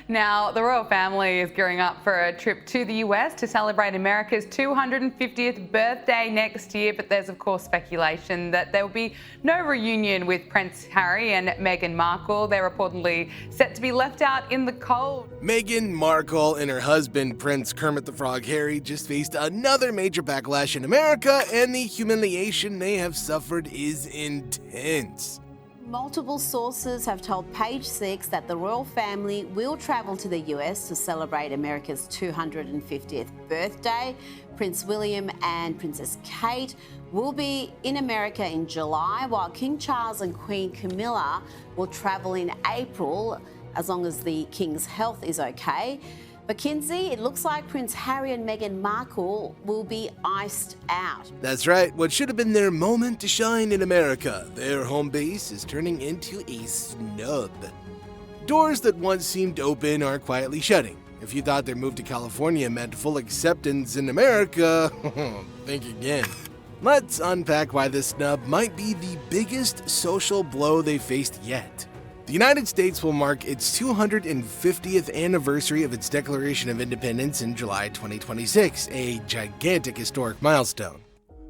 Now, the royal family is gearing up for a trip to the US to celebrate America's 250th birthday next year, but there's of course speculation that there will be no reunion with Prince Harry and Meghan Markle. They're reportedly set to be left out in the cold. Meghan Markle and her husband, Prince Kermit the Frog Harry, just faced another major backlash in America, and the humiliation they have suffered is intense. Multiple sources have told Page Six that the royal family will travel to the US to celebrate America's 250th birthday. Prince William and Princess Kate will be in America in July, while King Charles and Queen Camilla will travel in April, as long as the King's health is okay. But Kinsey, it looks like Prince Harry and Meghan Markle will be iced out. That's right, what should have been their moment to shine in America, their home base, is turning into a snub. Doors that once seemed open are quietly shutting. If you thought their move to California meant full acceptance in America, think again. Let's unpack why this snub might be the biggest social blow they've faced yet. The United States will mark its 250th anniversary of its Declaration of Independence in July 2026, a gigantic historic milestone.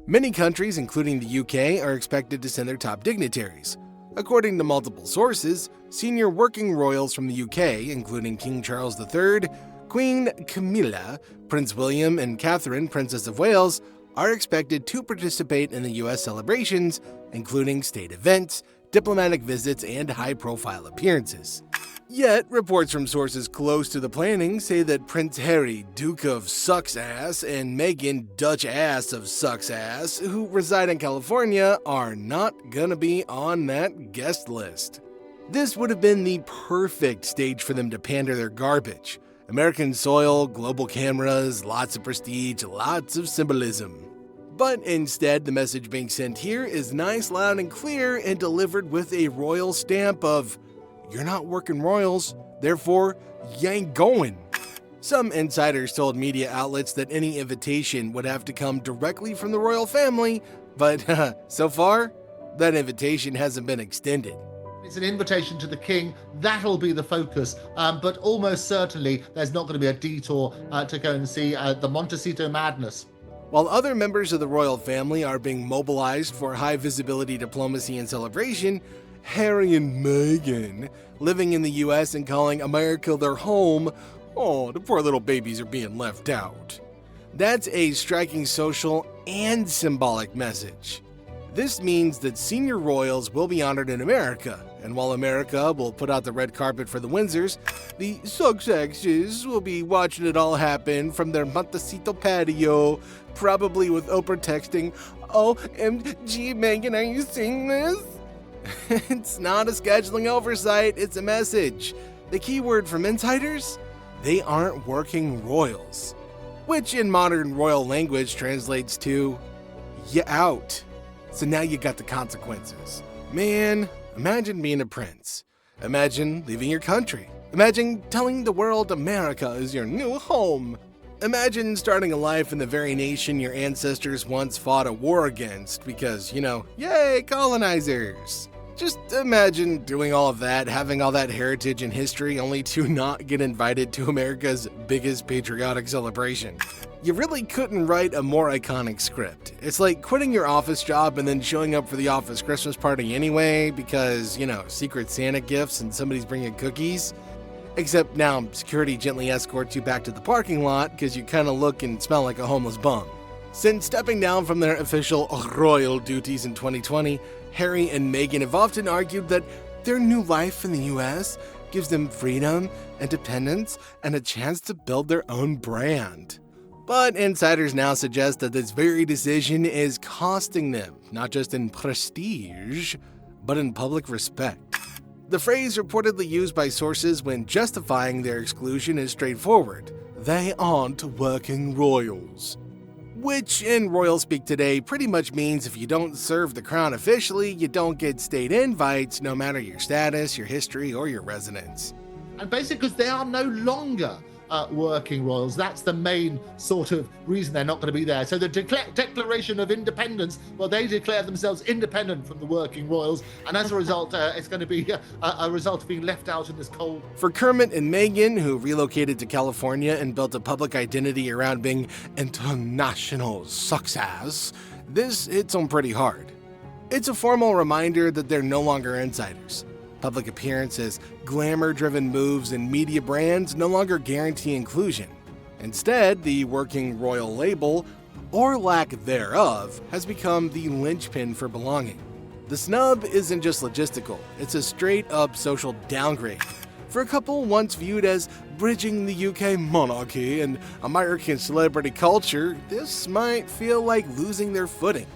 Many countries, including the UK, are expected to send their top dignitaries. According to multiple sources, senior working royals from the UK, including King Charles III, Queen Camilla, Prince William, and Catherine, Princess of Wales, are expected to participate in the US celebrations, including state events, diplomatic visits, and high-profile appearances. Yet, reports from sources close to the planning say that Prince Harry, Duke of Sucksass, and Meghan, Dutch Ass of Sucksass, who reside in California, are not gonna be on that guest list. This would have been the perfect stage for them to pander their garbage. American soil, global cameras, lots of prestige, lots of symbolism. But instead, the message being sent here is nice, loud, and clear, and delivered with a royal stamp of, "You're not working royals, therefore, you ain't going." Some insiders told media outlets that any invitation would have to come directly from the royal family, but so far, that invitation hasn't been extended. It's an invitation to the king. That'll be the focus. But almost certainly, there's not going to be a detour to go and see the Montecito Madness. While other members of the royal family are being mobilized for high-visibility diplomacy and celebration, Harry and Meghan, living in the US and calling America their home, oh, the poor little babies are being left out. That's a striking social and symbolic message. This means that senior royals will be honored in America, and while America will put out the red carpet for the Windsors, the Sussexes will be watching it all happen from their Montecito patio, probably with Oprah texting, "OMG, Meghan, are you seeing this?" It's not a scheduling oversight, it's a message. The key word from insiders? They aren't working royals. Which in modern royal language translates to, "You out." So now you got the consequences. Man, imagine being a prince. Imagine leaving your country. Imagine telling the world America is your new home. Imagine starting a life in the very nation your ancestors once fought a war against because, yay, colonizers. Just imagine doing all of that, having all that heritage and history, only to not get invited to America's biggest patriotic celebration. You really couldn't write a more iconic script. It's like quitting your office job and then showing up for the office Christmas party anyway because, Secret Santa gifts and somebody's bringing cookies. Except now security gently escorts you back to the parking lot because you kind of look and smell like a homeless bum. Since stepping down from their official royal duties in 2020, Harry and Meghan have often argued that their new life in the US gives them freedom, independence, and a chance to build their own brand. But insiders now suggest that this very decision is costing them, not just in prestige, but in public respect. The phrase reportedly used by sources when justifying their exclusion is straightforward: "They aren't working royals." Which in royal speak today pretty much means if you don't serve the crown officially, you don't get state invites no matter your status, your history, or your residence. And basically because they are no longer working royals. That's the main sort of reason they're not going to be there. So the Declaration of Independence, well, they declare themselves independent from the working royals, and as a result, it's going to be a result of being left out in this cold. For Kermit and Meghan, who relocated to California and built a public identity around being international success, this hits them pretty hard. It's a formal reminder that they're no longer insiders. Public appearances, glamour-driven moves, and media brands no longer guarantee inclusion. Instead, the working royal label, or lack thereof, has become the linchpin for belonging. The snub isn't just logistical, it's a straight-up social downgrade. For a couple once viewed as bridging the UK monarchy and American celebrity culture, this might feel like losing their footing.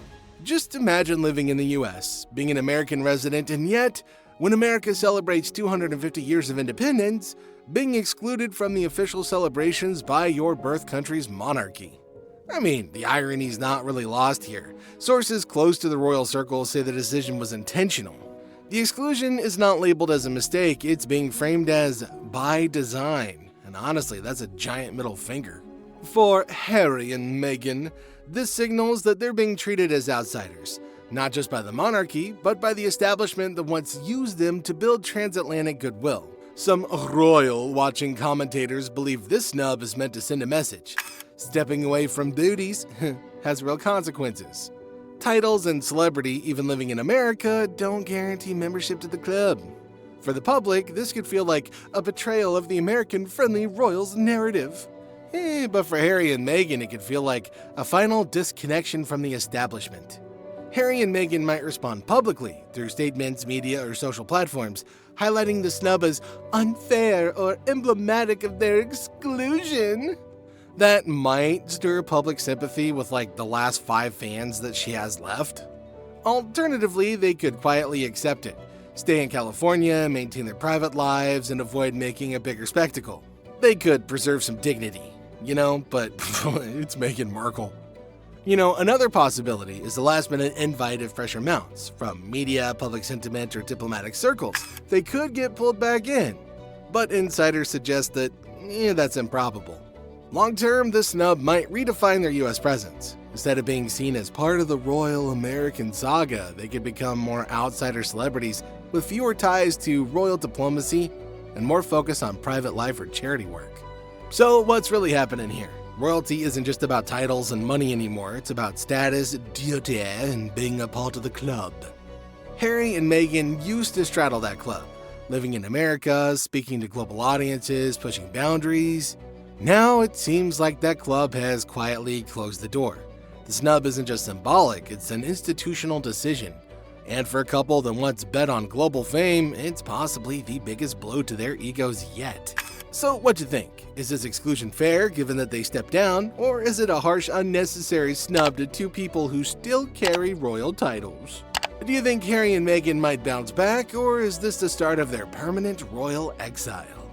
Just imagine living in the US, being an American resident, and yet, when America celebrates 250 years of independence, being excluded from the official celebrations by your birth country's monarchy. I mean, the irony's not really lost here. Sources close to the royal circle say the decision was intentional. The exclusion is not labeled as a mistake, it's being framed as by design. And honestly, that's a giant middle finger. For Harry and Meghan, this signals that they're being treated as outsiders. Not just by the monarchy, but by the establishment that once used them to build transatlantic goodwill. Some royal-watching commentators believe this snub is meant to send a message. Stepping away from duties has real consequences. Titles and celebrity, even living in America, don't guarantee membership to the club. For the public, this could feel like a betrayal of the American-friendly royals narrative. But for Harry and Meghan, it could feel like a final disconnection from the establishment. Harry and Meghan might respond publicly through statements, media, or social platforms, highlighting the snub as unfair or emblematic of their exclusion. That might stir public sympathy with the last 5 fans that she has left. Alternatively, they could quietly accept it, stay in California, maintain their private lives, and avoid making a bigger spectacle. They could preserve some dignity, but it's Meghan Markle. Another possibility is the last-minute invite if pressure mounts, from media, public sentiment, or diplomatic circles. They could get pulled back in, but insiders suggest that that's improbable. Long-term, this snub might redefine their U.S. presence. Instead of being seen as part of the royal American saga, they could become more outsider celebrities with fewer ties to royal diplomacy and more focus on private life or charity work. So what's really happening here? Royalty isn't just about titles and money anymore, it's about status, duty, and being a part of the club. Harry and Meghan used to straddle that club, living in America, speaking to global audiences, pushing boundaries. Now it seems like that club has quietly closed the door. The snub isn't just symbolic, it's an institutional decision. And for a couple that once bet on global fame, it's possibly the biggest blow to their egos yet. So what do you think? Is this exclusion fair given that they stepped down, or is it a harsh, unnecessary snub to 2 people who still carry royal titles? Do you think Harry and Meghan might bounce back, or is this the start of their permanent royal exile?